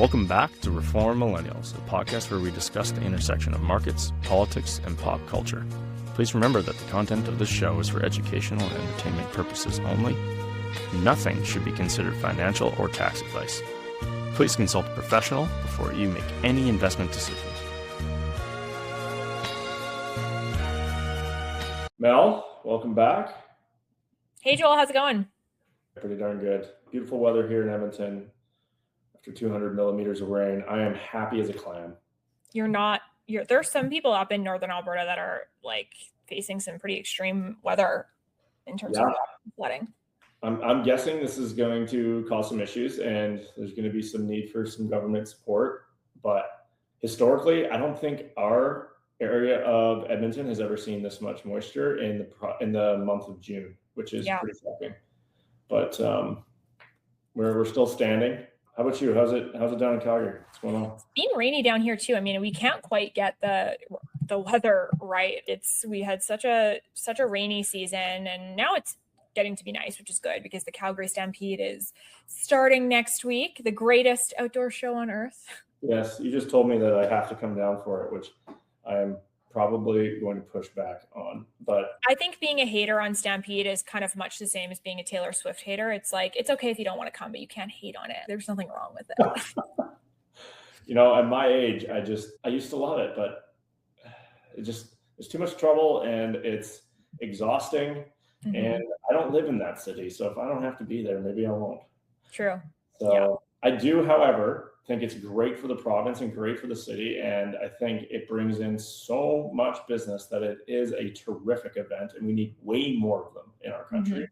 Welcome back to Reform Millennials, a podcast where we discuss the intersection of markets, politics, and pop culture. Please remember that the content of this show is for educational and entertainment purposes only. Nothing should be considered financial or tax advice. Please consult a professional before you make any investment decisions. Mel, welcome back. Hey Joel, how's it going? Pretty darn good. Beautiful weather here in Edmonton. After 200 millimeters of rain, I am happy as a clam. There's some people up in northern Alberta that are like facing some pretty extreme weather in terms of flooding. I'm guessing this is going to cause some issues and there's going to be some need for some government support. But historically, I don't think our area of Edmonton has ever seen this much moisture in the month of June, which is pretty shocking. But we're still standing. How about you? How's it down in Calgary? What's going on? It's been rainy down here too. I mean, we can't quite get the weather right. We had such a rainy season, and now it's getting to be nice, which is good because the Calgary Stampede is starting next week, the greatest outdoor show on earth. Yes, you just told me that I have to come down for it, which I am probably going to push back on. But I think being a hater on Stampede is kind of much the same as being a Taylor Swift hater. It's like, it's okay if you don't want to come, but you can't hate on it. There's nothing wrong with it. You know, at my age, I used to love it, but there's too much trouble and it's exhausting. Mm-hmm. And I don't live in that city. So if I don't have to be there, maybe I won't. True. So I do, however, think it's great for the province and great for the city. And I think it brings in so much business that it is a terrific event and we need way more of them in our country. Mm-hmm.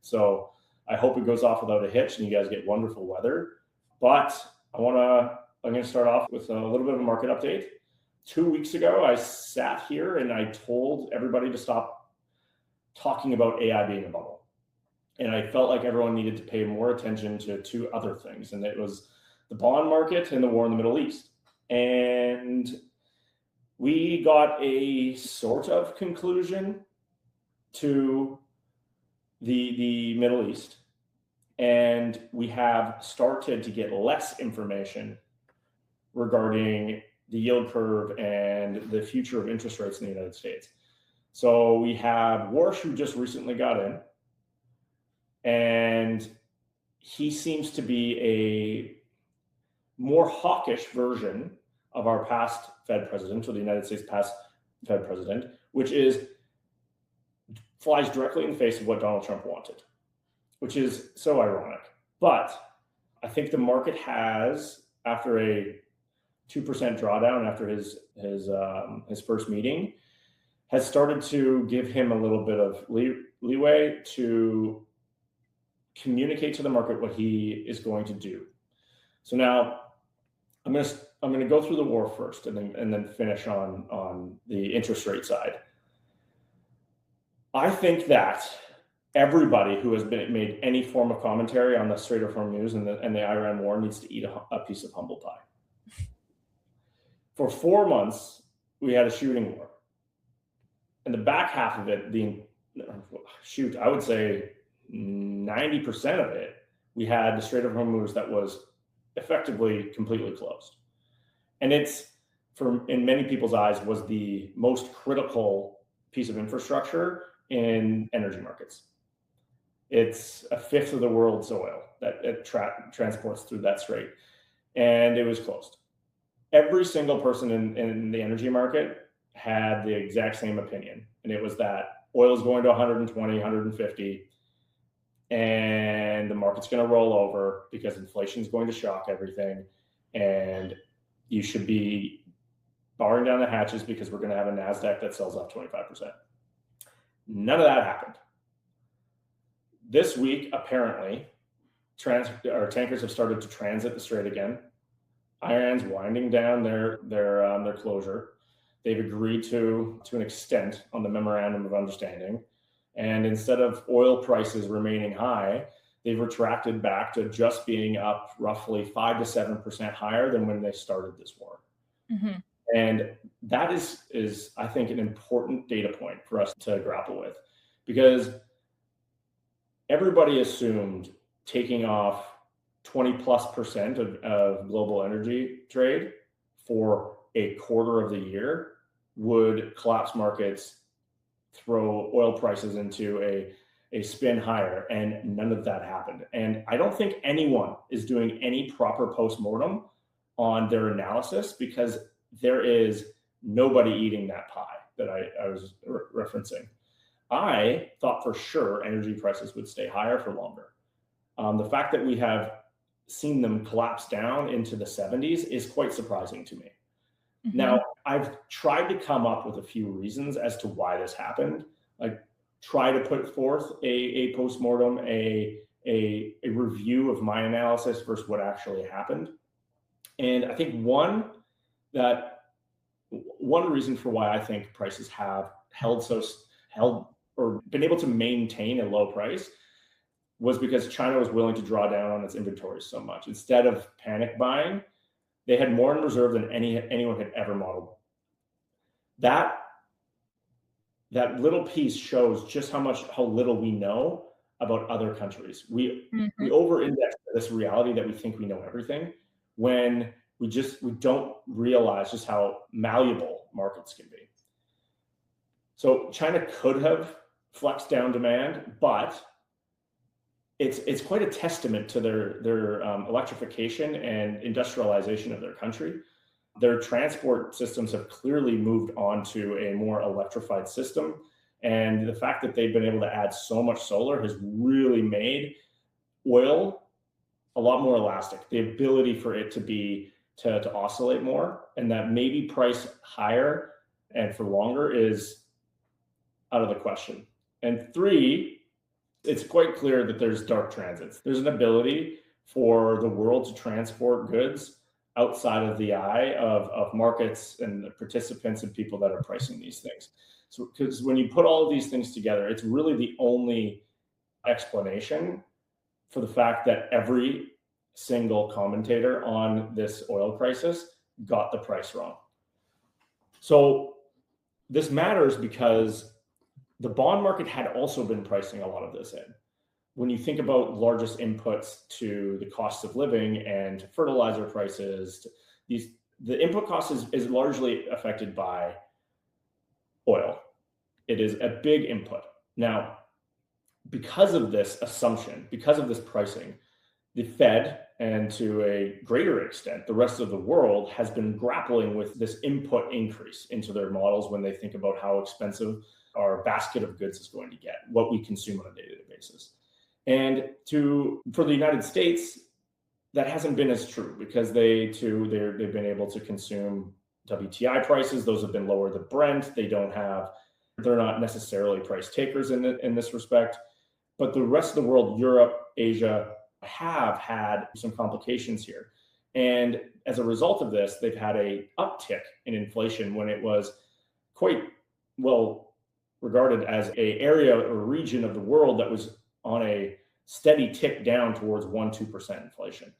So I hope it goes off without a hitch and you guys get wonderful weather. But I'm going to start off with a little bit of a market update. 2 weeks ago, I sat here and I told everybody to stop talking about AI being a bubble. And I felt like everyone needed to pay more attention to two other things. And it was the bond market and the war in the Middle East. And we got a sort of conclusion to the Middle East. And we have started to get less information regarding the yield curve and the future of interest rates in the United States. So we have Warsh, who just recently got in, and he seems to be a more hawkish version of our past Fed president, or the United States past Fed president, which flies directly in the face of what Donald Trump wanted, which is so ironic. But I think the market has, after a 2% drawdown after his first meeting, has started to give him a little bit of leeway to communicate to the market what he is going to do. So now I'm going to go through the war first and then finish on the interest rate side. I think that everybody who has made any form of commentary on the Strait of Hormuz and the Iran war needs to eat a piece of humble pie. For 4 months, we had a shooting war. And the back half of it, I would say 90% of it, we had the Strait of Hormuz that was effectively completely closed. And it's, in many people's eyes, was the most critical piece of infrastructure in energy markets. It's a fifth of the world's oil that it transports through that strait. And it was closed. Every single person in the energy market had the exact same opinion. And it was that oil is going to 120, 150, and the market's going to roll over because inflation is going to shock everything. And you should be barring down the hatches because we're going to have a NASDAQ that sells off 25%. None of that happened. This week, apparently, tankers have started to transit the strait again. Iran's winding down their closure. They've agreed to an extent on the memorandum of understanding. And instead of oil prices remaining high, they've retracted back to just being up roughly 5 to 7% higher than when they started this war. Mm-hmm. And that is, I think, an important data point for us to grapple with, because everybody assumed taking off 20+% of global energy trade for a quarter of the year would collapse markets, throw oil prices into a spin higher, and none of that happened. And I don't think anyone is doing any proper postmortem on their analysis, because there is nobody eating that pie that I was referencing. I thought for sure energy prices would stay higher for longer. The fact that we have seen them collapse down into the 70s is quite surprising to me. Mm-hmm. Now, I've tried to come up with a few reasons as to why this happened. Like, try to put forth a postmortem, a review of my analysis versus what actually happened. And I think one reason for why I think prices have held or been able to maintain a low price was because China was willing to draw down on its inventories so much. Instead of panic buying, they had more in reserve than anyone had ever modeled. That little piece shows just how little we know about other countries. We over-index this reality that we think we know everything, when we don't realize just how malleable markets can be. So China could have flexed down demand, but it's quite a testament to their electrification and industrialization of their country. Their transport systems have clearly moved on to a more electrified system. And the fact that they've been able to add so much solar has really made oil a lot more elastic. The ability for it to oscillate more, and that maybe price higher and for longer is out of the question. And 3, it's quite clear that there's dark transits. There's an ability for the world to transport goods outside of the eye of markets and the participants and people that are pricing these things. So, because when you put all of these things together, it's really the only explanation for the fact that every single commentator on this oil crisis got the price wrong. So this matters because the bond market had also been pricing a lot of this in. When you think about largest inputs to the cost of living and fertilizer prices, the input cost is largely affected by oil. It is a big input. Now, because of this assumption, because of this pricing, the Fed, and to a greater extent, the rest of the world, has been grappling with this input increase into their models when they think about how expensive our basket of goods is going to get, what we consume on a day-to-day basis. And for the United States, that hasn't been as true, because they've been able to consume WTI prices. Those have been lower than Brent. They're not necessarily price takers in this respect. But the rest of the world, Europe, Asia, have had some complications here. And as a result of this, they've had a uptick in inflation when it was quite well regarded as an area or region of the world that was on a steady tick down towards 1-2% inflation.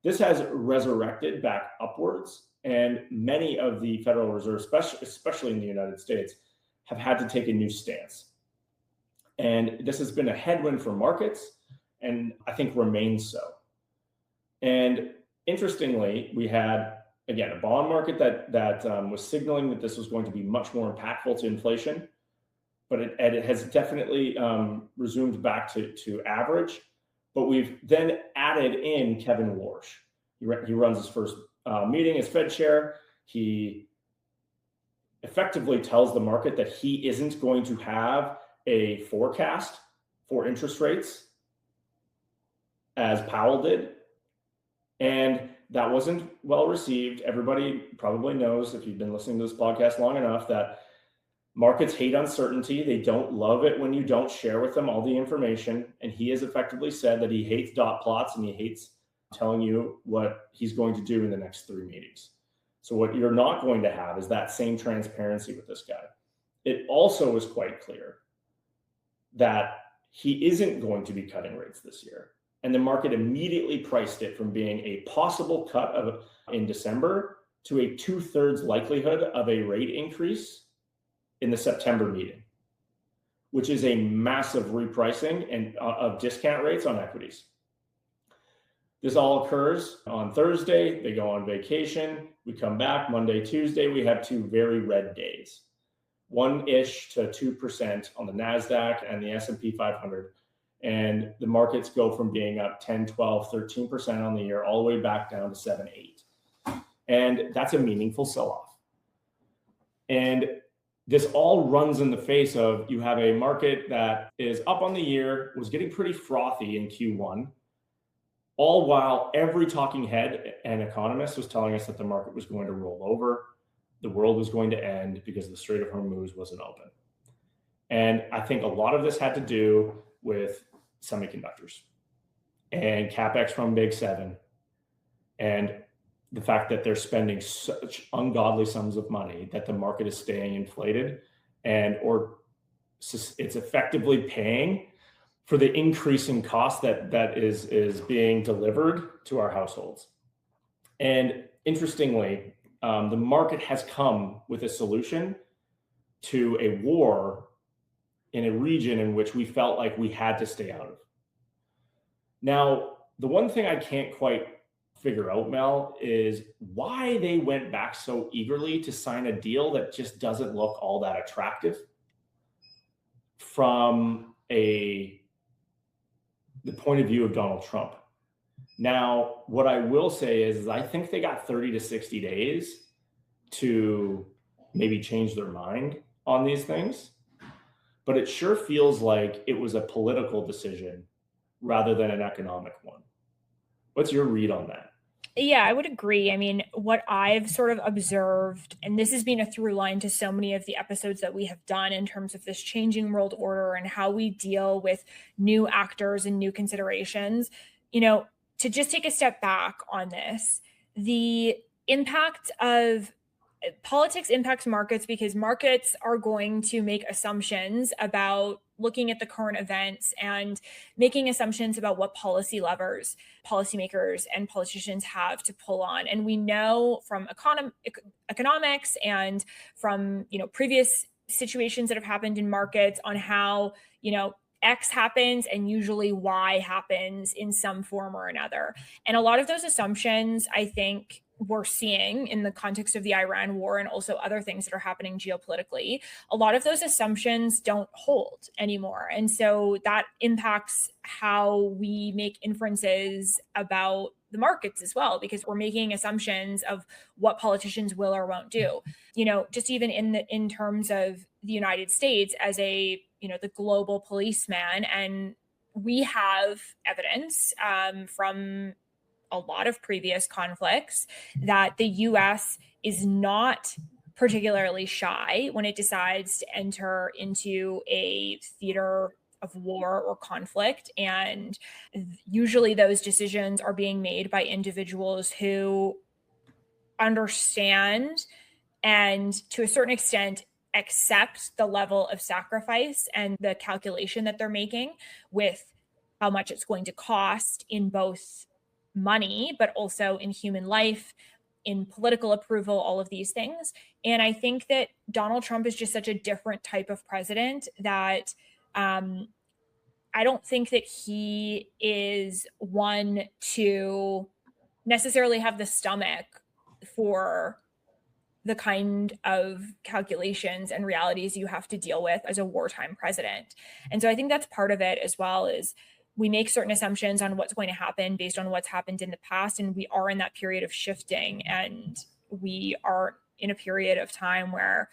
This has resurrected back upwards, and many of the Federal Reserve, especially in the United States, have had to take a new stance. And this has been a headwind for markets, and I think remains so. And interestingly, we had, again, a bond market that was signaling that this was going to be much more impactful to inflation, but it has definitely resumed back to average. But we've then added in Kevin Warsh. He runs his first meeting as Fed chair. He effectively tells the market that he isn't going to have a forecast for interest rates as Powell did. And that wasn't well received. Everybody probably knows, if you've been listening to this podcast long enough, that markets hate uncertainty. They don't love it when you don't share with them all the information. And he has effectively said that he hates dot plots and he hates telling you what he's going to do in the next 3 meetings. So what you're not going to have is that same transparency with this guy. It also is quite clear that he isn't going to be cutting rates this year. And the market immediately priced it from being a possible cut in December to a 2/3 likelihood of a rate increase in the September meeting, which is a massive repricing and of discount rates on equities. This all occurs on Thursday. They go on vacation. We come back Monday, Tuesday. We have 2 very red days, 1-ish to 2% on the NASDAQ and the S&P 500. And the markets go from being up 10, 12, 13% on the year all the way back down to 7, 8. And that's a meaningful sell-off. And this all runs in the face of, you have a market that is up on the year, was getting pretty frothy in Q1, all while every talking head and economist was telling us that the market was going to roll over, the world was going to end because the Strait of Hormuz wasn't open. And I think a lot of this had to do with semiconductors and CapEx from Big Seven, and the fact that they're spending such ungodly sums of money that the market is staying inflated, and or it's effectively paying for the increasing cost that is being delivered to our households. And interestingly, the market has come with a solution to a war in a region in which we felt like we had to stay out of. Now, the one thing I can't quite figure out, Mel, is why they went back so eagerly to sign a deal that just doesn't look all that attractive from the point of view of Donald Trump. Now, what I will say is I think they got 30 to 60 days to maybe change their mind on these things, but it sure feels like it was a political decision rather than an economic one. What's your read on that? Yeah, I would agree. I mean, what I've sort of observed, and this has been a through line to so many of the episodes that we have done in terms of this changing world order and how we deal with new actors and new considerations, to just take a step back on this, the impact of politics impacts markets because markets are going to make assumptions about looking at the current events and making assumptions about what policy levers policymakers and politicians have to pull on. And we know from economics and from previous situations that have happened in markets on how X happens and usually Y happens in some form or another. And a lot of those assumptions, I think, we're seeing in the context of the Iran war and also other things that are happening geopolitically, a lot of those assumptions don't hold anymore. And so that impacts how we make inferences about the markets as well, because we're making assumptions of what politicians will or won't do. Just even in terms of the United States as the global policeman, and we have evidence from a lot of previous conflicts that the US is not particularly shy when it decides to enter into a theater of war or conflict. And usually those decisions are being made by individuals who understand and to a certain extent accept the level of sacrifice and the calculation that they're making with how much it's going to cost in both money, but also in human life, in political approval, all of these things. And I think that Donald Trump is just such a different type of president that I don't think that he is one to necessarily have the stomach for the kind of calculations and realities you have to deal with as a wartime president. And so I think that's part of it as well, is we make certain assumptions on what's going to happen based on what's happened in the past. And we are in that period of shifting. And we are in a period of time where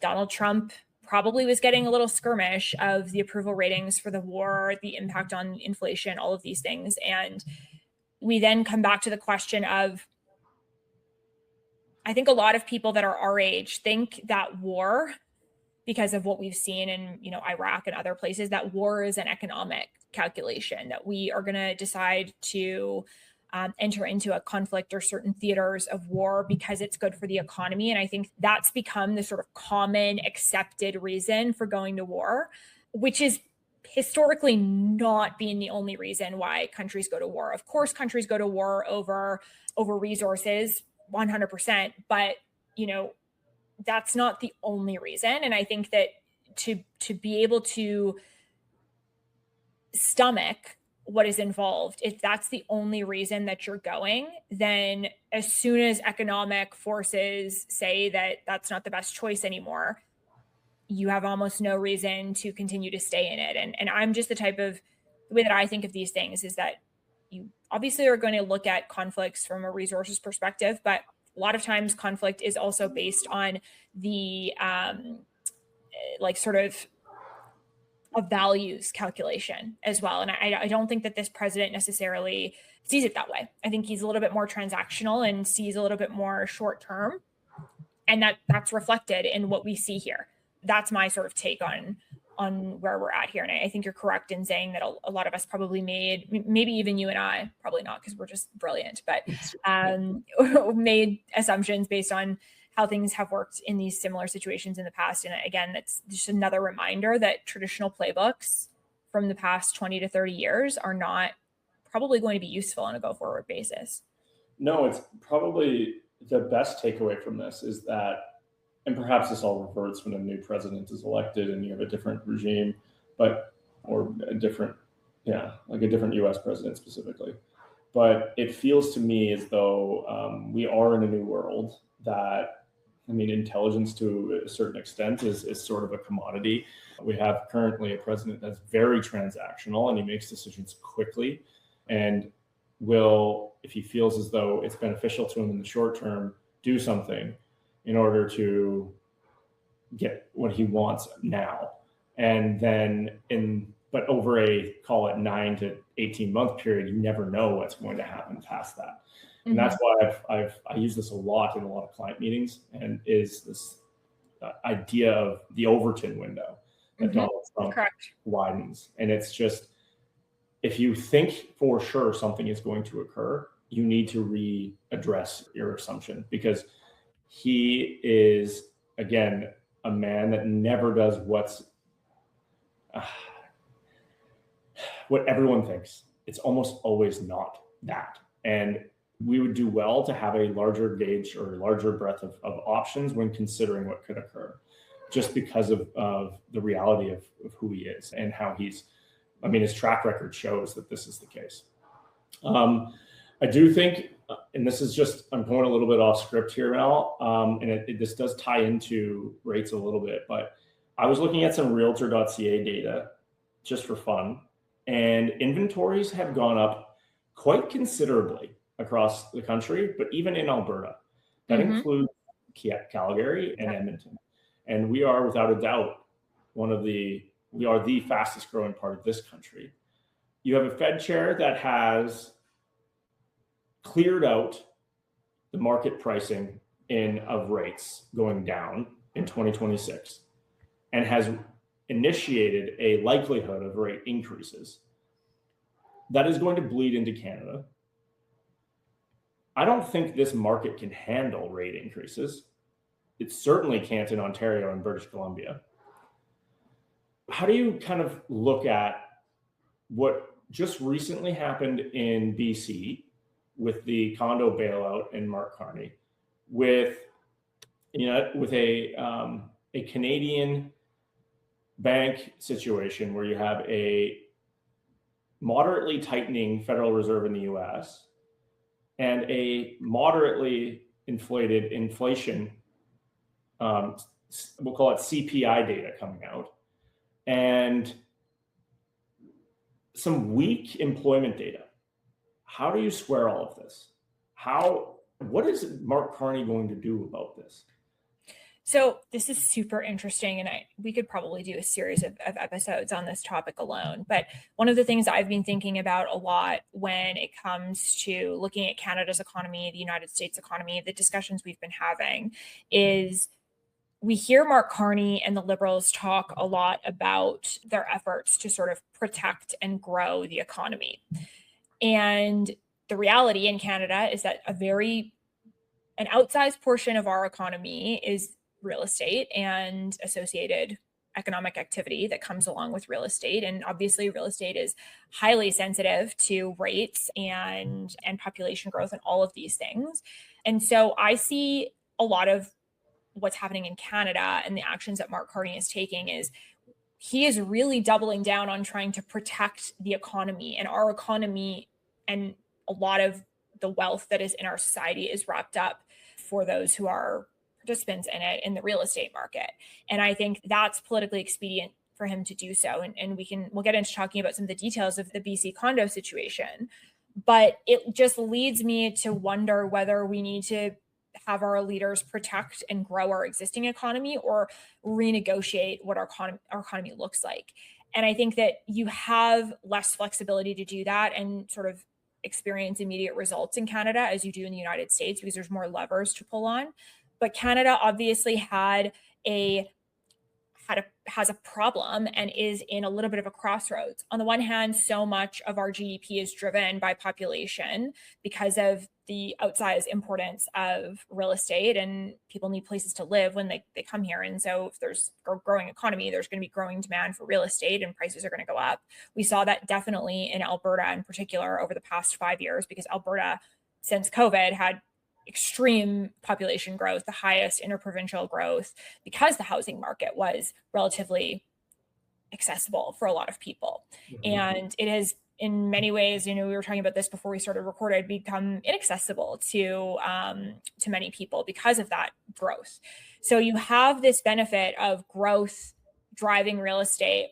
Donald Trump probably was getting a little skirmish of the approval ratings for the war, the impact on inflation, all of these things. And we then come back to the question of, I think a lot of people that are our age think that war, because of what we've seen in Iraq and other places, that war is an economic calculation, that we are going to decide to enter into a conflict or certain theaters of war because it's good for the economy. And I think that's become the sort of common accepted reason for going to war, which is historically not being the only reason why countries go to war. Of course, countries go to war over resources, 100%, but that's not the only reason. And I think that to be able to stomach what is involved. If that's the only reason that you're going, then as soon as economic forces say that that's not the best choice anymore, you have almost no reason to continue to stay in it. And I'm just the way that I think of these things is that you obviously are going to look at conflicts from a resources perspective, but a lot of times conflict is also based on the sort of a values calculation as well. And I don't think that this president necessarily sees it that way. I think he's a little bit more transactional and sees a little bit more short term. And that's reflected in what we see here. That's my sort of take on where we're at here. And I think you're correct in saying that a lot of us probably maybe even you and I, probably not because we're just brilliant, but made assumptions based on how things have worked in these similar situations in the past. And again, it's just another reminder that traditional playbooks from the past 20 to 30 years are not probably going to be useful on a go-forward basis. No, it's probably the best takeaway from this is that, and perhaps this all reverts when a new president is elected and you have a different regime, or a different US president specifically. But it feels to me as though we are in a new world that, intelligence to a certain extent is sort of a commodity. We have currently a president that's very transactional and he makes decisions quickly and will, if he feels as though it's beneficial to him in the short term, do something in order to get what he wants now. And then but over a, call it 9 to 18 month period, you never know what's going to happen past that. And that's why I use this a lot in a lot of client meetings, and is this idea of the Overton window that Donald Trump widens. And it's just, if you think for sure something is going to occur, you need to readdress your assumption, because he is, again, a man that never does what everyone thinks. It's almost always not that. And we would do well to have a larger gauge or larger breadth of options when considering what could occur, just because of the reality of who he is and how his track record shows that this is the case. I do think, and this is just, I'm going a little bit off script here now, and this does tie into rates a little bit, but I was looking at some realtor.ca data just for fun, and inventories have gone up quite considerably across the country, but even in Alberta. That includes Calgary and Edmonton. And we are, without a doubt, we are the fastest growing part of this country. You have a Fed chair that has cleared out the market pricing of rates going down in 2026 and has initiated a likelihood of rate increases that is going to bleed into Canada. I don't think this market can handle rate increases. It certainly can't in Ontario and British Columbia. How do you kind of look at what just recently happened in BC with the condo bailout in Mark Carney, with a Canadian bank situation where you have a moderately tightening Federal Reserve in the US and a moderately inflated inflation, we'll call it CPI data coming out, and some weak employment data. How do you square all of this? What is Mark Carney going to do about this? So this is super interesting, and we could probably do a series of episodes on this topic alone. But one of the things I've been thinking about a lot when it comes to looking at Canada's economy, the United States economy, the discussions we've been having, is we hear Mark Carney and the Liberals talk a lot about their efforts to sort of protect and grow the economy. And the reality in Canada is that an outsized portion of our economy is real estate and associated economic activity that comes along with real estate. And obviously real estate is highly sensitive to rates and population growth and all of these things. And so I see a lot of what's happening in Canada and the actions that Mark Carney is taking is he is really doubling down on trying to protect the economy, and our economy and a lot of the wealth that is in our society is wrapped up for those who are participants in it in the real estate market. And I think that's politically expedient for him to do so. And we'll get into talking about some of the details of the BC condo situation. But it just leads me to wonder whether we need to have our leaders protect and grow our existing economy or renegotiate what our economy looks like. And I think that you have less flexibility to do that and sort of experience immediate results in Canada as you do in the United States, because there's more levers to pull on. But Canada obviously has a problem and is in a little bit of a crossroads. On the one hand, so much of our GDP is driven by population because of the outsized importance of real estate, and people need places to live when they come here. And so if there's a growing economy, there's going to be growing demand for real estate and prices are going to go up. We saw that definitely in Alberta in particular over the past 5 years, because Alberta, since COVID, had extreme population growth, the highest interprovincial growth, because the housing market was relatively accessible for a lot of people. Mm-hmm. And it has, in many ways, we were talking about this before we started recording, become inaccessible to many people because of that growth. So you have this benefit of growth driving real estate,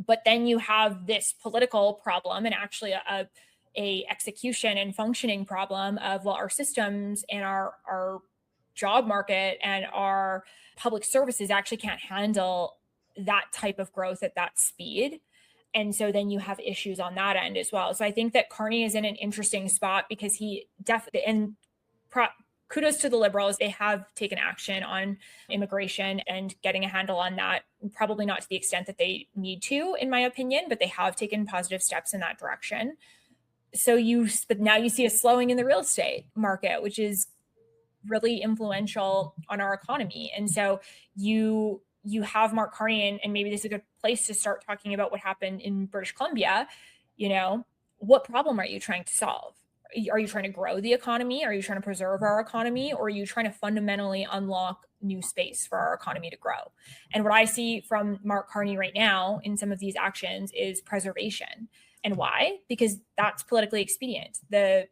but then you have this political problem and actually a execution and functioning problem of, well, our systems and our job market and our public services actually can't handle that type of growth at that speed. And so then you have issues on that end as well. So I think that Carney is in an interesting spot because he definitely, and kudos to the Liberals, they have taken action on immigration and getting a handle on that, probably not to the extent that they need to, in my opinion, but they have taken positive steps in that direction. But now you see a slowing in the real estate market, which is really influential on our economy. And so you have Mark Carney, and maybe this is a good place to start talking about what happened in British Columbia. What problem are you trying to solve? Are you trying to grow the economy? Are you trying to preserve our economy? Or are you trying to fundamentally unlock new space for our economy to grow? And what I see from Mark Carney right now in some of these actions is preservation. And why? Because that's politically expedient. The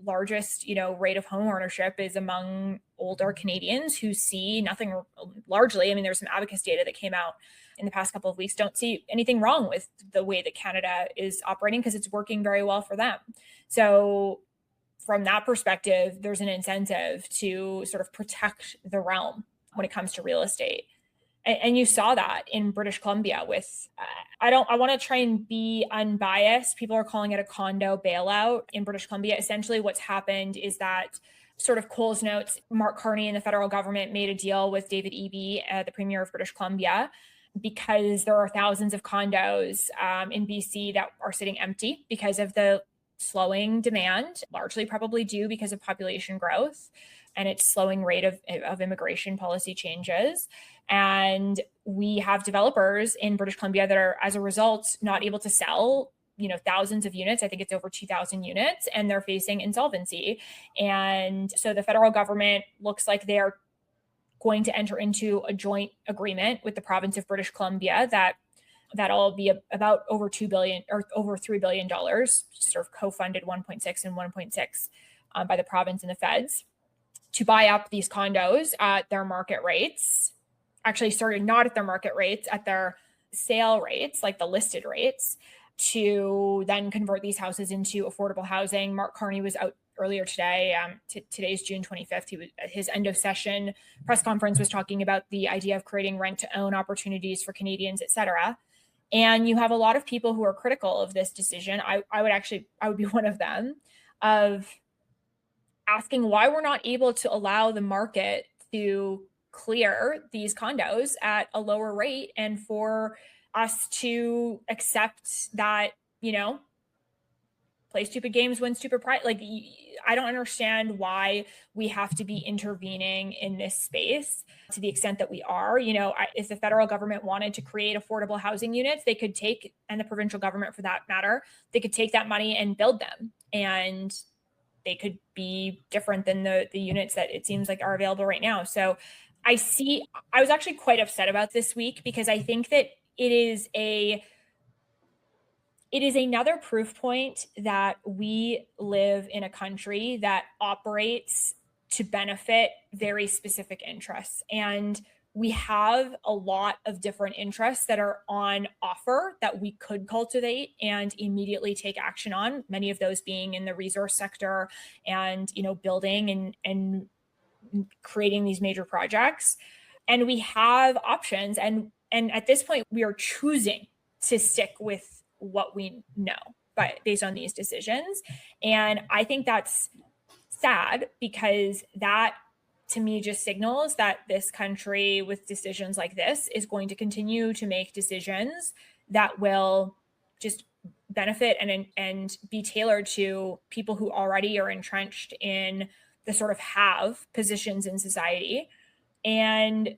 largest, rate of home ownership is among older Canadians who see nothing largely. I mean, there's some advocacy data that came out in the past couple of weeks, don't see anything wrong with the way that Canada is operating because it's working very well for them. So from that perspective, there's an incentive to sort of protect the realm when it comes to real estate. And you saw that in British Columbia with, I want to try and be unbiased. People are calling it a condo bailout in British Columbia. Essentially what's happened is that, sort of Coles notes, Mark Carney and the federal government made a deal with David Eby, the Premier of British Columbia, because there are thousands of condos in BC that are sitting empty because of the slowing demand, largely probably due because of population growth and its slowing rate of immigration policy changes. And we have developers in British Columbia that are, as a result, not able to sell, thousands of units. I think it's over 2,000 units, and they're facing insolvency. And so the federal government looks like they're going to enter into a joint agreement with the province of British Columbia that'll be about over $2 billion or over $3 billion, sort of co-funded 1.6 and 1.6 by the province and the feds, to buy up these condos at their market rates. Actually, sorry, not at their market rates, at their sale rates, like the listed rates, to then convert these houses into affordable housing. Mark Carney was out earlier today. Today's June 25th. He was at his end of session press conference, was talking about the idea of creating rent to own opportunities for Canadians, et cetera. And you have a lot of people who are critical of this decision. I would be one of them, of asking why we're not able to allow the market to clear these condos at a lower rate, and for us to accept that, play stupid games, win stupid prize. Like, I don't understand why we have to be intervening in this space to the extent that we are. If the federal government wanted to create affordable housing units, they could take, and the provincial government for that matter, they could take that money and build them. And they could be different than the units that it seems like are available right now. So I was actually quite upset about this week, because I think that it is another proof point that we live in a country that operates to benefit very specific interests. And we have a lot of different interests that are on offer that we could cultivate and immediately take action on, many of those being in the resource sector and, building and creating these major projects. And we have options. And at this point, we are choosing to stick with what we know, but based on these decisions. And I think that's sad, because that to me just signals that this country with decisions like this is going to continue to make decisions that will just benefit and be tailored to people who already are entrenched in the sort of have positions in society. And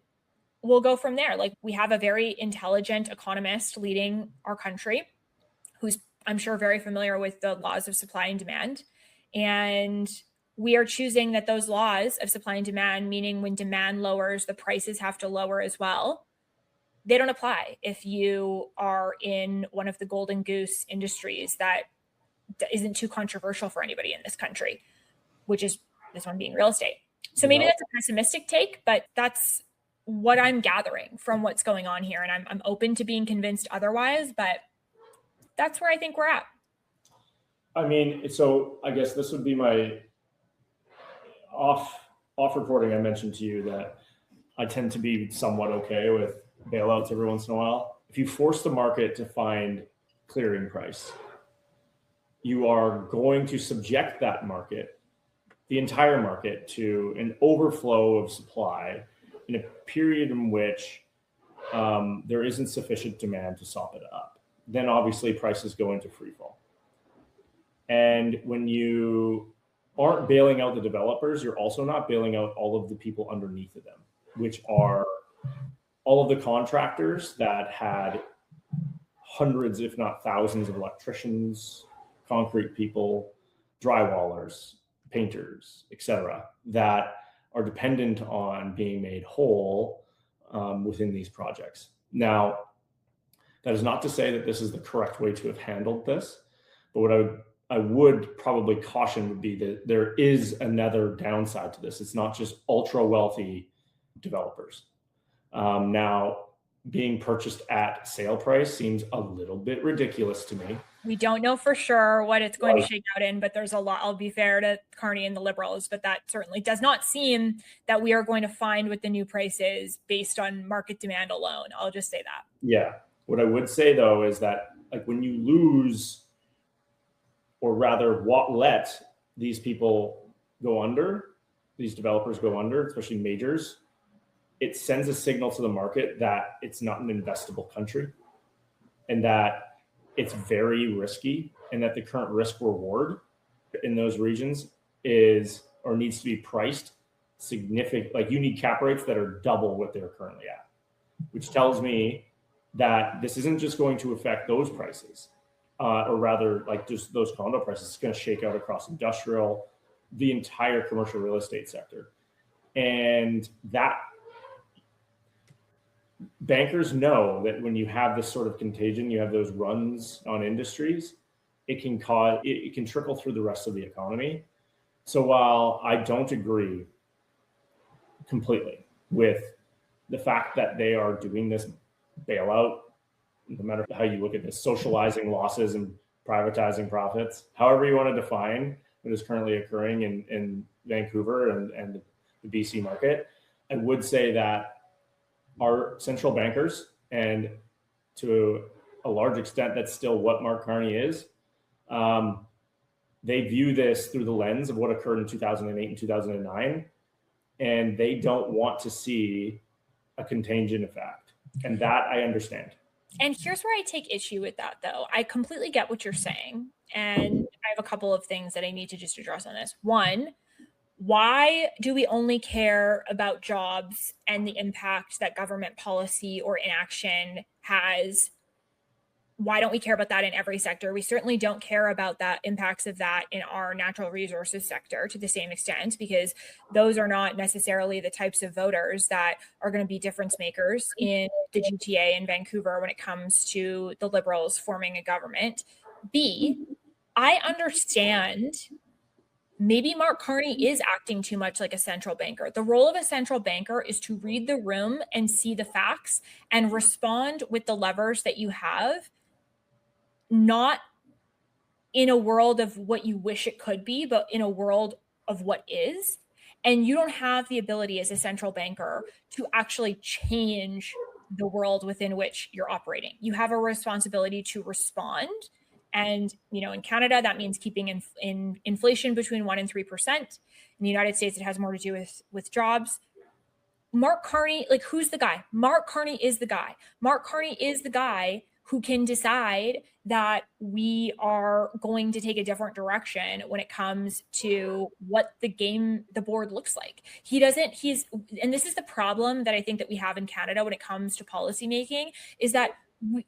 we'll go from there. Like, we have a very intelligent economist leading our country who's, I'm sure, very familiar with the laws of supply and demand. And we are choosing that those laws of supply and demand, meaning when demand lowers, the prices have to lower as well, they don't apply if you are in one of the golden goose industries that isn't too controversial for anybody in this country, which is this one being real estate. So maybe that's a pessimistic take, but that's what I'm gathering from what's going on here. And I'm open to being convinced otherwise, but that's where I think we're at. I mean, so I guess this would be my off recording. I mentioned to you that I tend to be somewhat okay with bailouts every once in a while. If you force the market to find clearing price, you are going to subject that market, the entire market, to an overflow of supply in a period in which there isn't sufficient demand to sop it up. Then obviously prices go into free fall. And when you aren't bailing out the developers, you're also not bailing out all of the people underneath of them, which are all of the contractors that had hundreds, if not thousands, of electricians, concrete people, drywallers, painters, etc., that are dependent on being made whole within these projects. Now, that is not to say that this is the correct way to have handled this, but what I would probably caution would be that there is another downside to this. It's not just ultra wealthy developers. Now, being purchased at sale price seems a little bit ridiculous to me. We don't know for sure what it's going to shake out in, but there's a lot. I'll be fair to Carney and the Liberals, but that certainly does not seem that we are going to find what the new price is based on market demand alone. I'll just say that. Yeah. What I would say, though, is that, like, when you lose, or rather let these people go under, these developers go under, especially majors, it sends a signal to the market that it's not an investable country and that it's very risky, and that the current risk reward in those regions is, or needs to be priced significant. Like, you need cap rates that are double what they're currently at, which tells me that this isn't just going to affect those prices, or rather, like, just those condo prices. It's going to shake out across industrial, the entire commercial real estate sector. And that bankers know that when you have this sort of contagion, you have those runs on industries, it can trickle through the rest of the economy. So while I don't agree completely with the fact that they are doing this bailout, no matter how you look at this, socializing losses and privatizing profits, however you want to define what is currently occurring in Vancouver and the BC market, I would say that our central bankers, and to a large extent, that's still what Mark Carney is, they view this through the lens of what occurred in 2008 and 2009, and they don't want to see a contagion effect. And that I understand. And here's where I take issue with that, though. I completely get what you're saying. And I have a couple of things that I need to just address on this. One, why do we only care about jobs and the impact that government policy or inaction has why don't we care about that in every sector? We certainly don't care about the impacts of that in our natural resources sector to the same extent, because those are not necessarily the types of voters that are going to be difference makers in the GTA in Vancouver when it comes to the Liberals forming a government. B, I understand maybe Mark Carney is acting too much like a central banker. The role of a central banker is to read the room and see the facts and respond with the levers that you have, not in a world of what you wish it could be, but in a world of what is. And you don't have the ability as a central banker to actually change the world within which you're operating. You have a responsibility to respond. And, in Canada, that means keeping inflation between 1% and 3%. In the United States, it has more to do with jobs. Mark Carney, who's the guy? Mark Carney is the guy. Mark Carney is the guy who can decide that we are going to take a different direction when it comes to what the board looks like. And this is the problem that I think that we have in Canada when it comes to policymaking, is that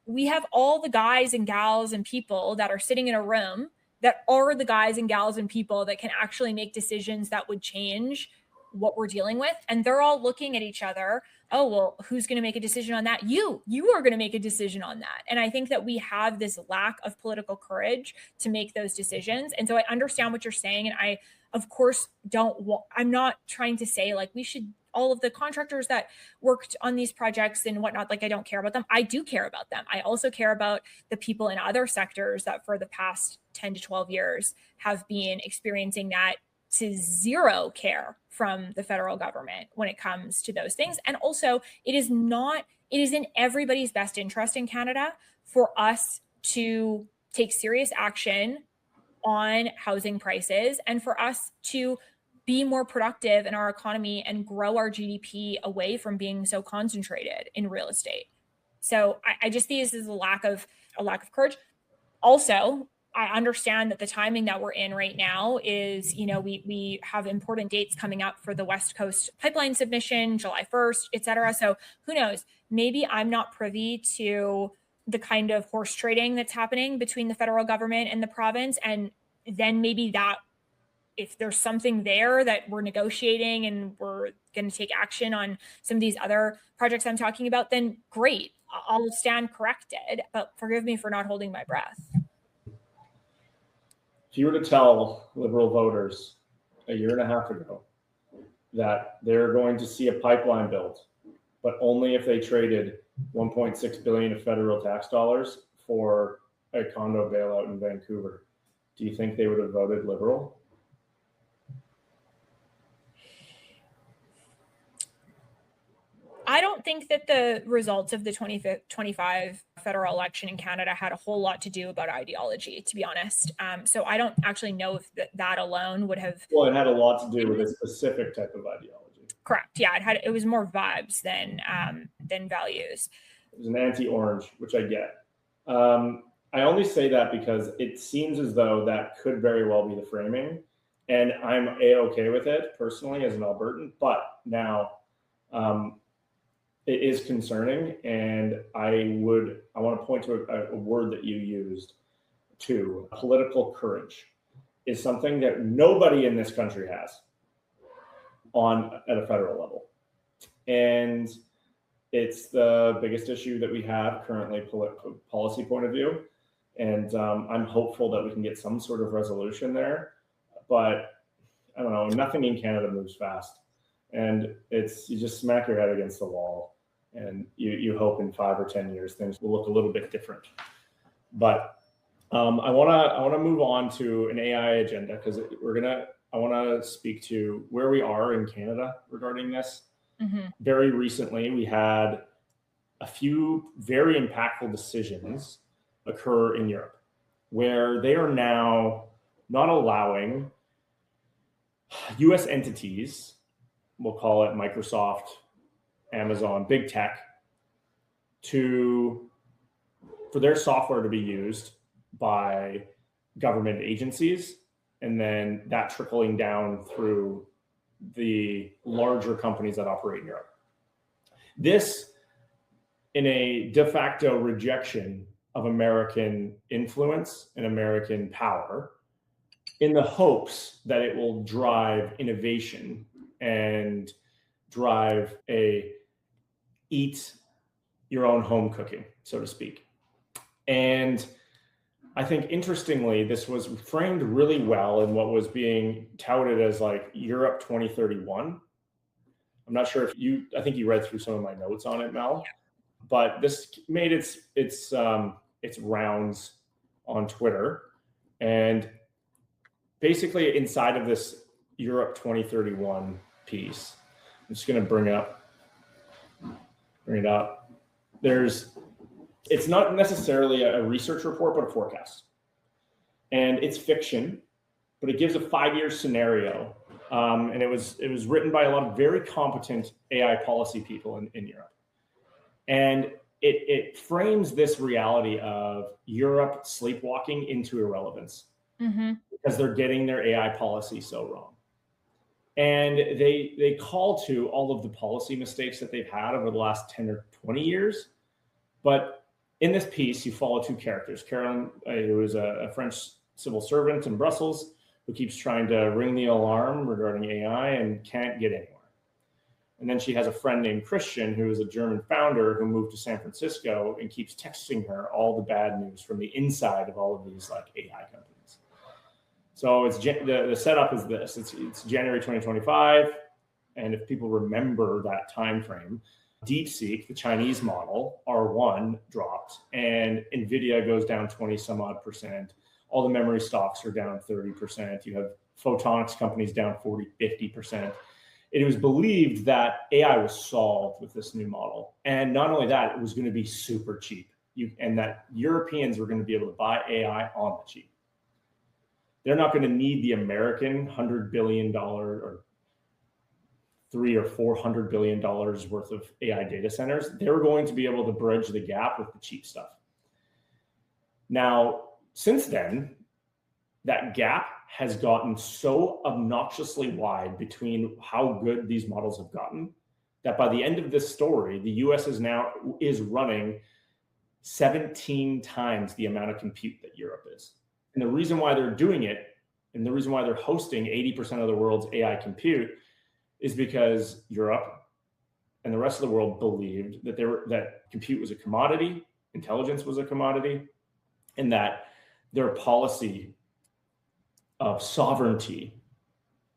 we have all the guys and gals and people that are sitting in a room that are the guys and gals and people that can actually make decisions that would change what we're dealing with. And they're all looking at each other. Oh, well, who's going to make a decision on that? You are going to make a decision on that. And I think that we have this lack of political courage to make those decisions. And so I understand what you're saying. And I, of course, I'm not trying to say we should, all of the contractors that worked on these projects and whatnot, I don't care about them. I do care about them. I also care about the people in other sectors that for the past 10 to 12 years have been experiencing that to zero care from the federal government when it comes to those things. And also, it is in everybody's best interest in Canada for us to take serious action on housing prices and for us to be more productive in our economy and grow our GDP away from being so concentrated in real estate. So I just see this as a lack of courage. Also, I understand that the timing that we're in right now is, we have important dates coming up for the West Coast pipeline submission, July 1st, et cetera. So who knows, maybe I'm not privy to the kind of horse trading that's happening between the federal government and the province. And then maybe that, if there's something there that we're negotiating and we're going to take action on some of these other projects I'm talking about, then great, I'll stand corrected, but forgive me for not holding my breath. If you were to tell Liberal voters a year and a half ago that they're going to see a pipeline built, but only if they traded $1.6 billion of federal tax dollars for a condo bailout in Vancouver, do you think they would have voted Liberal? I don't think that the results of the 2025 federal election in Canada had a whole lot to do about ideology, to be honest. So I don't actually know if that alone would have. Well, it had a lot to do with a specific type of ideology. Correct. Yeah, it was more vibes than values. It was an anti-orange, which I get. I only say that because it seems as though that could very well be the framing, and I'm A-okay with it personally as an Albertan. But now. It is concerning, and I want to point to a word that you used too. Political courage is something that nobody in this country has at a federal level, and it's the biggest issue that we have currently, policy point of view. And I'm hopeful that we can get some sort of resolution there, but I don't know. Nothing in Canada moves fast. And you just smack your head against the wall, and you hope in 5 or 10 years things will look a little bit different. But I want to move on to an AI agenda, because I want to speak to where we are in Canada regarding this. Mm-hmm. Very recently, we had a few very impactful decisions occur in Europe, where they are now not allowing U.S. entities, we'll call it Microsoft, Amazon, big tech, for their software to be used by government agencies, and then that trickling down through the larger companies that operate in Europe. This, in a de facto rejection of American influence and American power in the hopes that it will drive innovation and drive a eat your own home cooking, so to speak. And I think interestingly, this was framed really well in what was being touted as like Europe 2031. I'm not sure if I think you read through some of my notes on it, Mel, but this made its rounds on Twitter. And basically inside of this Europe 2031 piece, I'm just going to bring it up. It's not necessarily a research report, but a forecast. And it's fiction, but it gives a 5-year scenario. And it was written by a lot of very competent AI policy people in Europe. And it frames this reality of Europe sleepwalking into irrelevance because they're getting their AI policy so wrong. And they call to all of the policy mistakes that they've had over the last 10 or 20 years. But in this piece, you follow two characters. Caroline, who is a French civil servant in Brussels, who keeps trying to ring the alarm regarding AI and can't get anywhere. And then she has a friend named Christian, who is a German founder who moved to San Francisco and keeps texting her all the bad news from the inside of all of these like AI companies. So it's the setup is this. It's January 2025, and if people remember that time frame, DeepSeek, the Chinese model, R1 dropped, and NVIDIA goes down 20 some odd percent. All the memory stocks are down 30%. You have photonics companies down 40, 50%. It was believed that AI was solved with this new model. And not only that, it was going to be super cheap. And that Europeans were going to be able to buy AI on the cheap. They're not going to need the American $100 billion or $300 or $400 billion worth of AI data centers. They're going to be able to bridge the gap with the cheap stuff. Now, since then, that gap has gotten so obnoxiously wide between how good these models have gotten that by the end of this story, the US is running 17 times the amount of compute that Europe is. And the reason why they're doing it, and the reason why they're hosting 80% of the world's AI compute, is because Europe and the rest of the world believed that compute was a commodity, intelligence was a commodity, and that their policy of sovereignty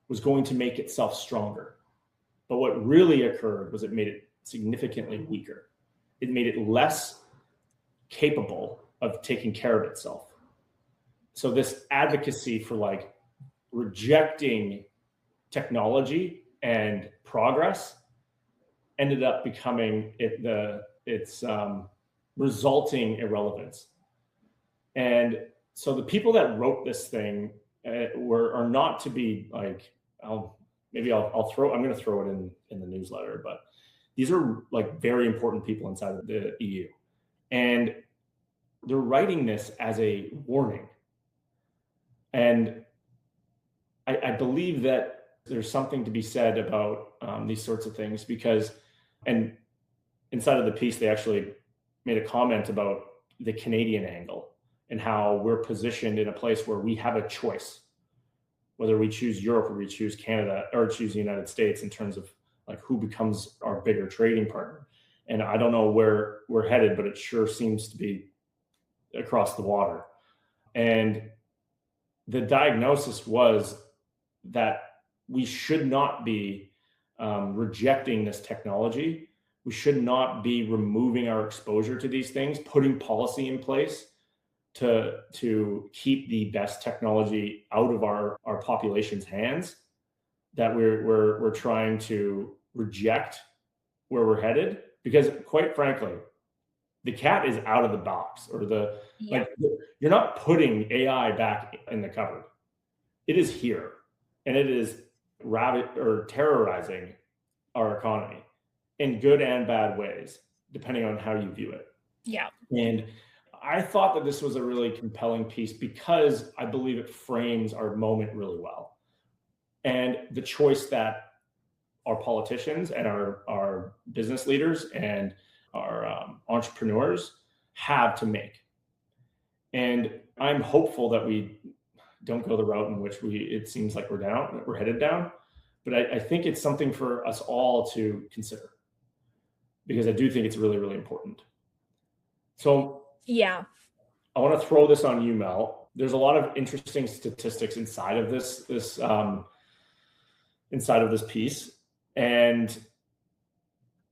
was going to make itself stronger. But what really occurred was it made it significantly weaker. It made it less capable of taking care of itself. So this advocacy for like rejecting technology and progress ended up becoming its resulting irrelevance. And so the people that wrote this thing are not to be like, I'm going to throw it in the newsletter, but these are like very important people inside of the EU. And they're writing this as a warning. And I believe that there's something to be said about these sorts of things and inside of the piece, they actually made a comment about the Canadian angle and how we're positioned in a place where we have a choice, whether we choose Europe or we choose Canada or choose the United States in terms of like who becomes our bigger trading partner. And I don't know where we're headed, but it sure seems to be across the water. And the diagnosis was that we should not be rejecting this technology. We should not be removing our exposure to these things, putting policy in place to keep the best technology out of our population's hands, that we're trying to reject where we're headed. Because quite frankly, the cat is out of the box, or you're not putting AI back in the cupboard. It is here, and it is terrorizing our economy in good and bad ways, depending on how you view it. Yeah. And I thought that this was a really compelling piece because I believe it frames our moment really well. And the choice that our politicians and our business leaders and our entrepreneurs have to make. And I'm hopeful that we don't go the route in which it seems like we're headed down. But I think it's something for us all to consider, because I do think it's really, really important. So Yeah. I want to throw this on you, Mel. There's a lot of interesting statistics inside of this piece, and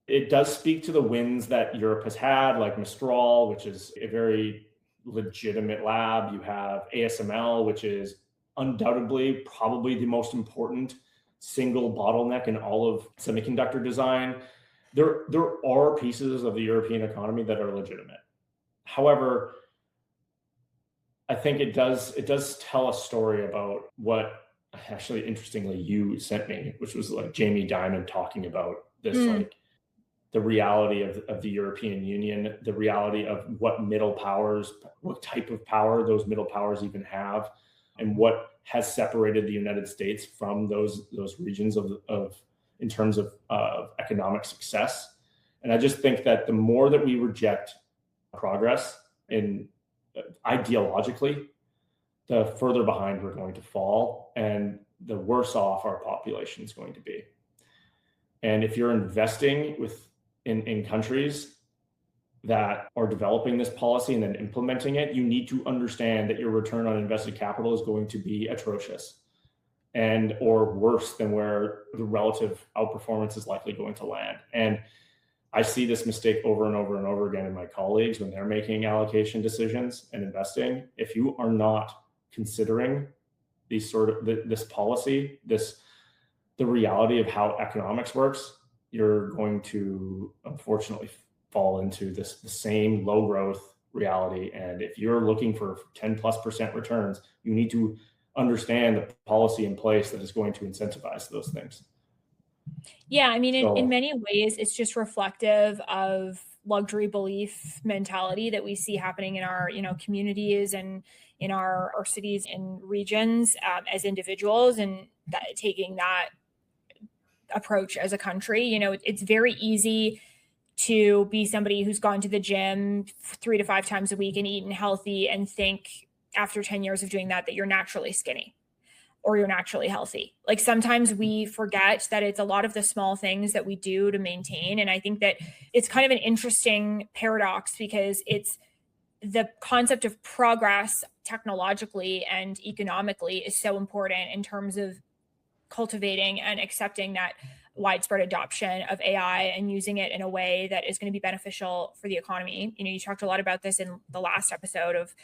it does speak to the wins that Europe has had, like Mistral, which is a very legitimate lab. You have ASML, which is undoubtedly probably the most important single bottleneck in all of semiconductor design. There are pieces of the European economy that are legitimate. However, I think it does tell a story about what, actually, interestingly, you sent me, which was like Jamie Dimon talking about this, like the reality of the European Union, the reality of what middle powers, what type of power those middle powers even have, and what has separated the United States from those regions of in terms of economic success. And I just think that the more that we reject progress in ideologically, the further behind we're going to fall, and the worse off our population is going to be. And if you're investing in countries that are developing this policy and then implementing it, you need to understand that your return on invested capital is going to be atrocious, and or worse than where the relative outperformance is likely going to land. And I see this mistake over and over and over again in my colleagues when they're making allocation decisions and investing. If you are not considering these this policy, the reality of how economics works, you're going to unfortunately fall into the same low growth reality. And if you're looking for 10+% returns, you need to understand the policy in place that is going to incentivize those things. Yeah, I mean, in many ways, it's just reflective of luxury belief mentality that we see happening in our, communities and in our cities and regions as individuals, and taking that approach as a country. It's very easy to be somebody who's gone to the gym 3 to 5 times a week and eaten healthy and think after 10 years of doing that you're naturally skinny or you're naturally healthy. Like, sometimes we forget that it's a lot of the small things that we do to maintain. And I think that it's kind of an interesting paradox, because it's the concept of progress technologically and economically is so important in terms of cultivating and accepting that widespread adoption of AI and using it in a way that is going to be beneficial for the economy. You talked a lot about this in the last episode of,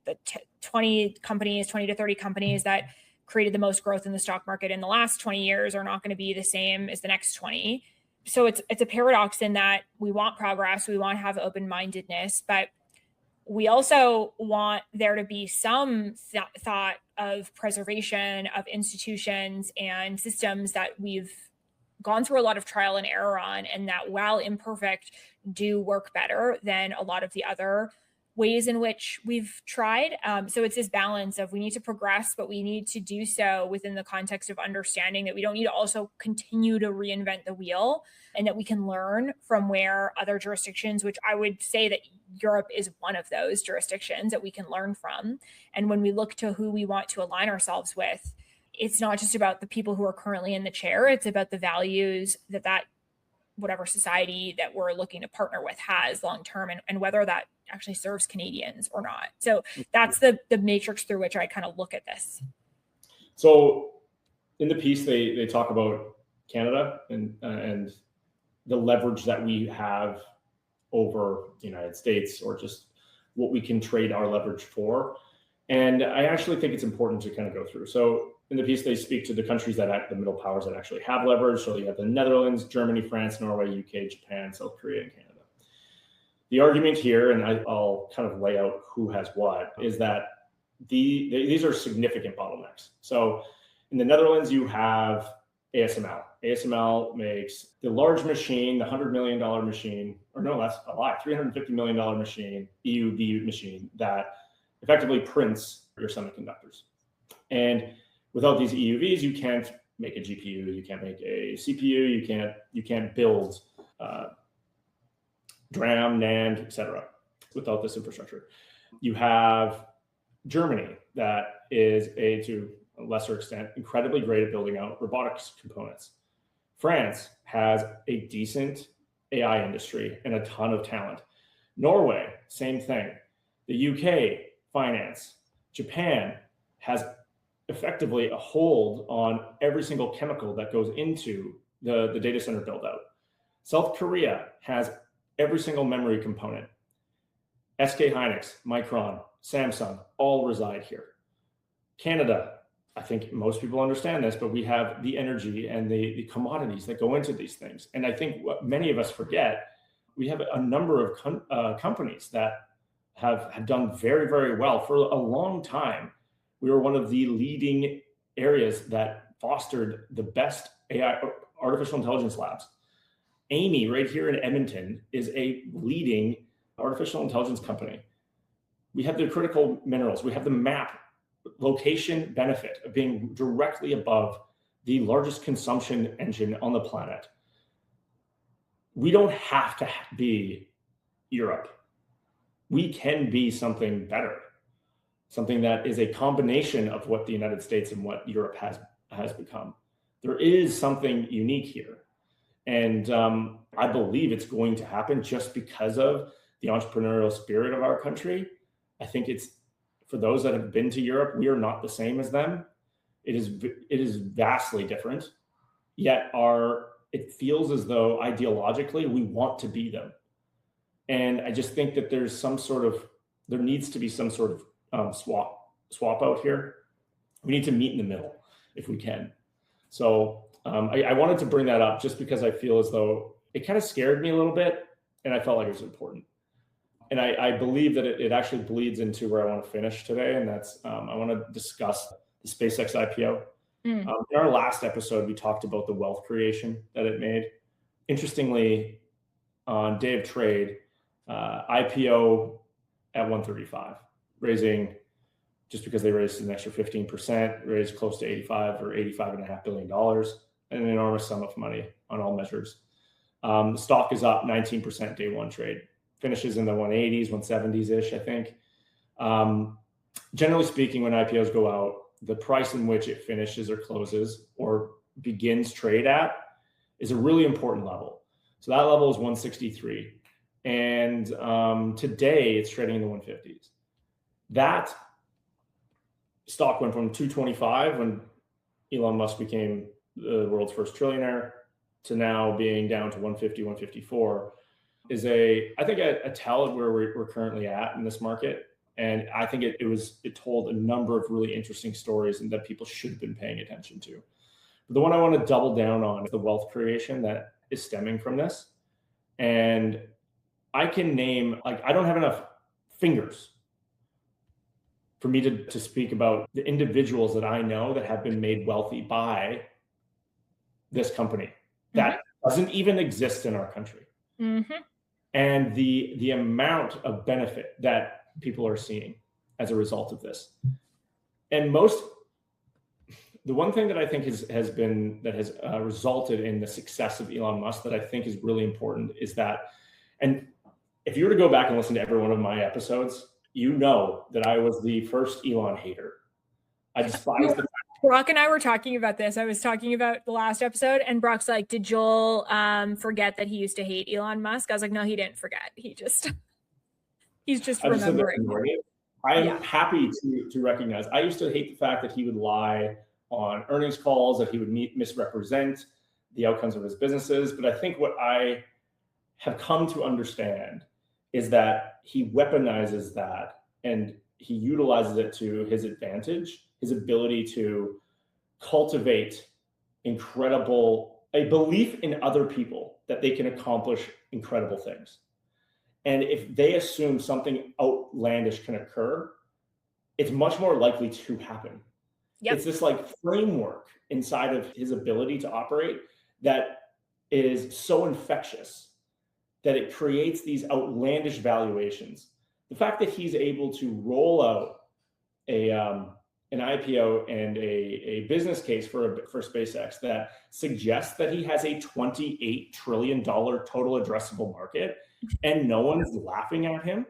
the 20 to 30 companies that created the most growth in the stock market in the last 20 years are not going to be the same as the next 20. So it's a paradox in that we want progress, we want to have open-mindedness, but we also want there to be some thought of preservation of institutions and systems that we've gone through a lot of trial and error on, and that, while imperfect, do work better than a lot of the other ways in which we've tried. So it's this balance of, we need to progress, but we need to do so within the context of understanding that we don't need to also continue to reinvent the wheel, and that we can learn from where other jurisdictions, which I would say that Europe is one of those jurisdictions that we can learn from. And when we look to who we want to align ourselves with, it's not just about the people who are currently in the chair, it's about the values that whatever society that we're looking to partner with has long-term, and whether that actually serves Canadians or not. So that's the matrix through which I kind of look at this. So in the piece, they talk about Canada and the leverage that we have over the United States, or just what we can trade our leverage for. And I actually think it's important to kind of go through. So in the piece, they speak to the countries the middle powers that actually have leverage. So you have the Netherlands, Germany, France, Norway, UK, Japan, South Korea, and Canada. The argument here, and I'll kind of lay out who has what, is that these are significant bottlenecks. So in the Netherlands, you have ASML. ASML makes the large machine, the $100 million machine, or no, that's a lie, $350 million machine, EUV machine, that effectively prints your semiconductors. And without these EUVs, you can't make a GPU, you can't make a CPU, you can't build DRAM, NAND, etc. without this infrastructure. You have Germany that is, to a lesser extent, incredibly great at building out robotics components. France has a decent AI industry and a ton of talent. Norway, same thing. The UK, finance. Japan has effectively a hold on every single chemical that goes into the data center build out. South Korea has every single memory component. SK Hynix, Micron, Samsung, all reside here. Canada, I think most people understand this, but we have the energy and the commodities that go into these things. And I think what many of us forget, we have a number of companies that have done very, very well for a long time. We were one of the leading areas that fostered the best AI, artificial intelligence labs. Amy, right here in Edmonton, is a leading artificial intelligence company. We have the critical minerals. We have the map location benefit of being directly above the largest consumption engine on the planet. We don't have to be Europe. We can be something better, something that is a combination of what the United States and what Europe has become. There is something unique here. And I believe it's going to happen just because of the entrepreneurial spirit of our country. I think it's, for those that have been to Europe, we are not the same as them. It is vastly different, yet it feels as though ideologically we want to be them. And I just think that there needs to be some sort of swap out here. We need to meet in the middle if we can. So I wanted to bring that up just because I feel as though it kind of scared me a little bit, and I felt like it was important. And I believe that it actually bleeds into where I want to finish today, and that's I want to discuss the SpaceX IPO. In our last episode, we talked about the wealth creation that it made. Interestingly, on day of trade, IPO at 135, raising, just because they raised an extra 15%, raised close to $85.5 billion, an enormous sum of money on all measures. The stock is up 19% day one trade, finishes in the 180s, 170s-ish, I think. Generally speaking, when IPOs go out, the price in which it finishes or closes or begins trade at is a really important level. So that level is 163. And today it's trading in the 150s. That stock went from 225 when Elon Musk became the world's first trillionaire to now being down to 150, 154 is I think a tell of where we're currently at in this market. And I think it told a number of really interesting stories and that people should have been paying attention to. But the one I want to double down on is the wealth creation that is stemming from this. And I can name, I don't have enough fingers for me to speak about the individuals that I know that have been made wealthy by this company that doesn't even exist in our country. And the amount of benefit that people are seeing as a result of this. And the one thing that I think has resulted in the success of Elon Musk that I think is really important is that, and if you were to go back and listen to every one of my episodes, you know that I was the first Elon hater. I despised the Brock and I were talking about this. I was talking about the last episode, and Brock's like, did Joel forget that he used to hate Elon Musk? I was like, no, he didn't forget. He's just remembering. I am happy to recognize. I used to hate the fact that he would lie on earnings calls, that he would misrepresent the outcomes of his businesses. But I think what I have come to understand is that he weaponizes that and he utilizes it to his advantage, his ability to cultivate a belief in other people that they can accomplish incredible things. And if they assume something outlandish can occur, it's much more likely to happen. It's this framework inside of his ability to operate that is so infectious that it creates these outlandish valuations. The fact that he's able to roll out an IPO and a business case for SpaceX that suggests that he has a $28 trillion total addressable market and no one's laughing at him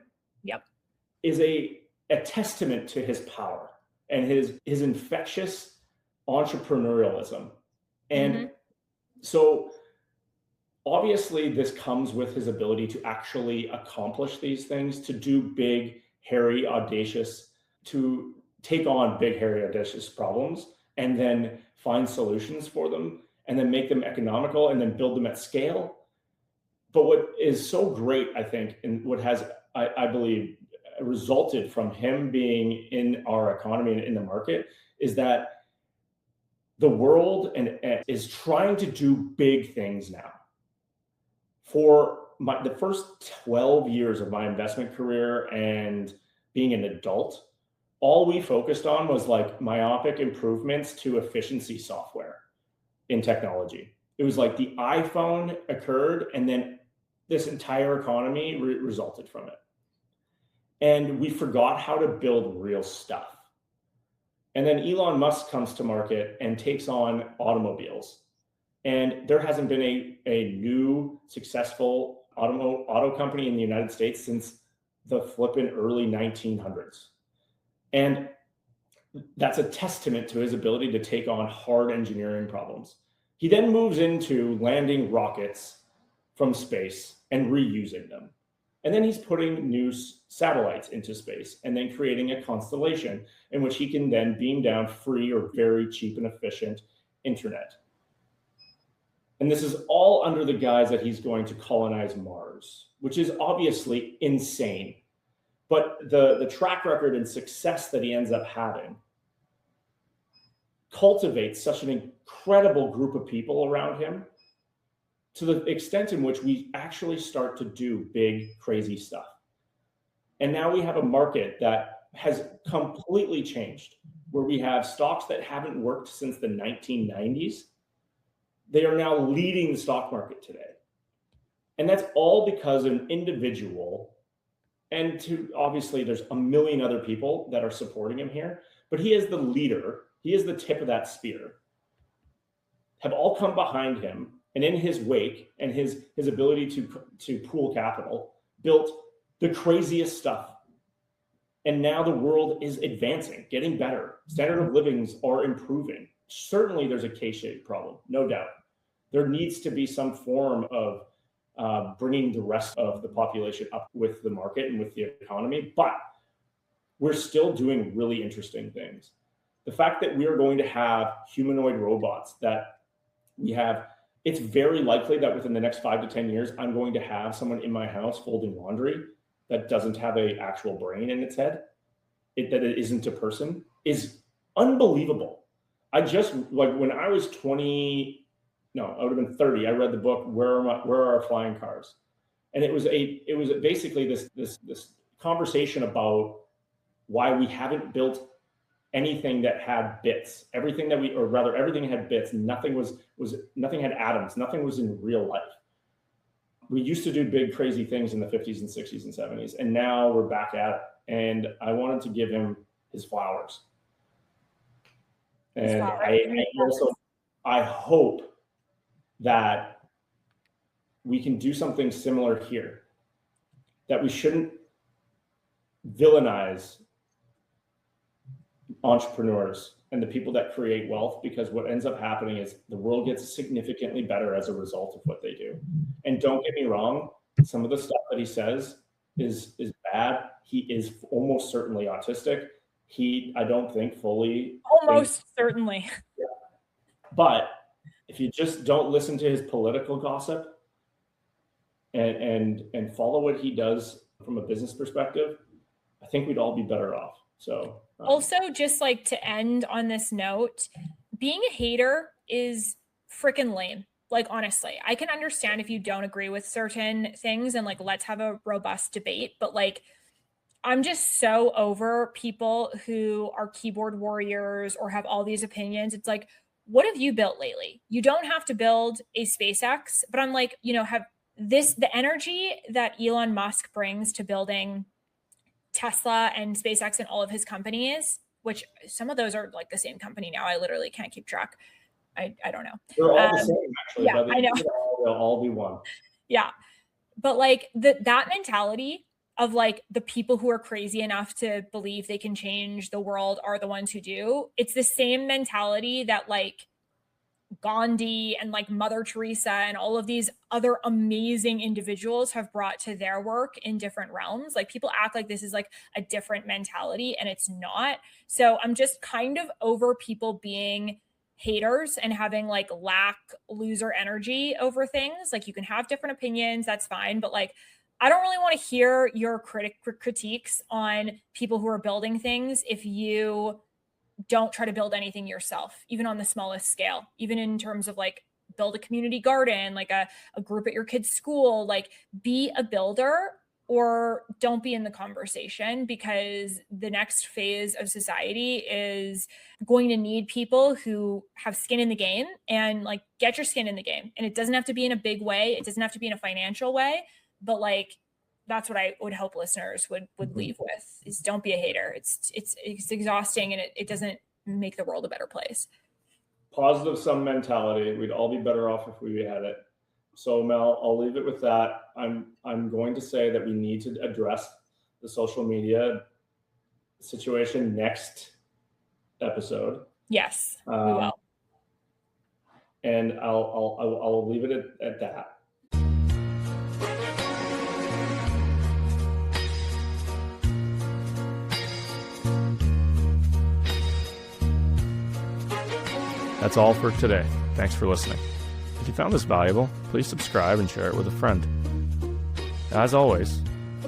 is a testament to his power and his infectious entrepreneurialism. And so obviously this comes with his ability to actually accomplish these things, to do big, hairy, audacious, to take on big, hairy, audacious problems and then find solutions for them and then make them economical and then build them at scale. But what is so great, I think, and what has, I believe, resulted from him being in our economy and in the market is that the world is trying to do big things now. For the first 12 years of my investment career and being an adult, all we focused on was like myopic improvements to efficiency software in technology. It was like the iPhone occurred and then this entire economy resulted from it. And we forgot how to build real stuff. And then Elon Musk comes to market and takes on automobiles. And there hasn't been a new successful auto company in the United States since the flippin' early 1900s. And that's a testament to his ability to take on hard engineering problems. He then moves into landing rockets from space and reusing them. And then he's putting new satellites into space and then creating a constellation in which he can then beam down free or very cheap and efficient internet. And this is all under the guise that he's going to colonize Mars, which is obviously insane. But the track record and success that he ends up having cultivates such an incredible group of people around him to the extent in which we actually start to do big, crazy stuff. And now we have a market that has completely changed, where we have stocks that haven't worked since the 1990s. They are now leading the stock market today. And that's all because an individual, and obviously there's a million other people that are supporting him here, but he is the leader, he is the tip of that spear, have all come behind him and in his wake and his ability to pool capital, built the craziest stuff. And now the world is advancing, getting better. Standard of livings are improving. Certainly there's a K-shaped problem, no doubt. There needs to be some form of bringing the rest of the population up with the market and with the economy, but we're still doing really interesting things. The fact that we are going to have humanoid robots that we have, it's very likely that within the next 5 to 10 years, I'm going to have someone in my house folding laundry that doesn't have an actual brain in its head, that it isn't a person, is unbelievable. I just, like when I was 20, no, I would have been 30, I read the book, Where Are Our Flying Cars? And it was basically this conversation about why we haven't built anything that had bits. Everything had bits. Nothing had atoms. Nothing was in real life. We used to do big, crazy things in the 50s and 60s and 70s, and now we're back at it. And I wanted to give him his flowers. And I hope that we can do something similar here, that we shouldn't villainize entrepreneurs and the people that create wealth, because what ends up happening is the world gets significantly better as a result of what they do. And don't get me wrong, some of the stuff that he says is bad. He is almost certainly autistic. I don't think fully. Certainly. Yeah. But if you just don't listen to his political gossip and follow what he does from a business perspective, I think we'd all be better off. So also, just like to end on this note, being a hater is freaking lame. Like, honestly, I can understand if you don't agree with certain things and like, let's have a robust debate. But like, I'm just so over people who are keyboard warriors or have all these opinions. It's like, what have you built lately? You don't have to build a SpaceX, but I'm like, have the energy that Elon Musk brings to building Tesla and SpaceX and all of his companies, which some of those are like the same company now. I literally can't keep track. I don't know. They're all the same, actually. Yeah, I know. They'll all be one. Yeah. But like that mentality of like the people who are crazy enough to believe they can change the world are the ones who do. It's the same mentality that like Gandhi and like Mother Teresa and all of these other amazing individuals have brought to their work in different realms. Like people act like this is like a different mentality, and it's not. So I'm just kind of over people being haters and having like loser energy over things. Like you can have different opinions, that's fine, but like I don't really want to hear your critiques on people who are building things if you don't try to build anything yourself, even on the smallest scale, even in terms of like build a community garden, like a group at your kid's school. Like be a builder or don't be in the conversation, because the next phase of society is going to need people who have skin in the game, and like get your skin in the game. And it doesn't have to be in a big way. It doesn't have to be in a financial way, but like, that's what I would hope listeners would leave with, is don't be a hater. It's exhausting, and it doesn't make the world a better place. Positive sum mentality. We'd all be better off if we had it. So Mel, I'll leave it with that. I'm going to say that we need to address the social media situation next episode. Yes, we will. And I'll leave it at that. That's all for today. Thanks for listening. If you found this valuable, please subscribe and share it with a friend. As always,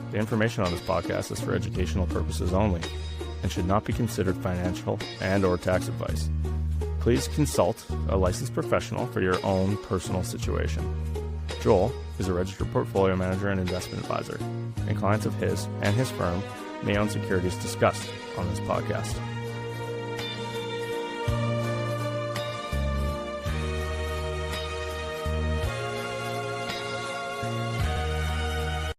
the information on this podcast is for educational purposes only and should not be considered financial and/or tax advice. Please consult a licensed professional for your own personal situation. Joel is a registered portfolio manager and investment advisor, and clients of his and his firm may own securities discussed on this podcast.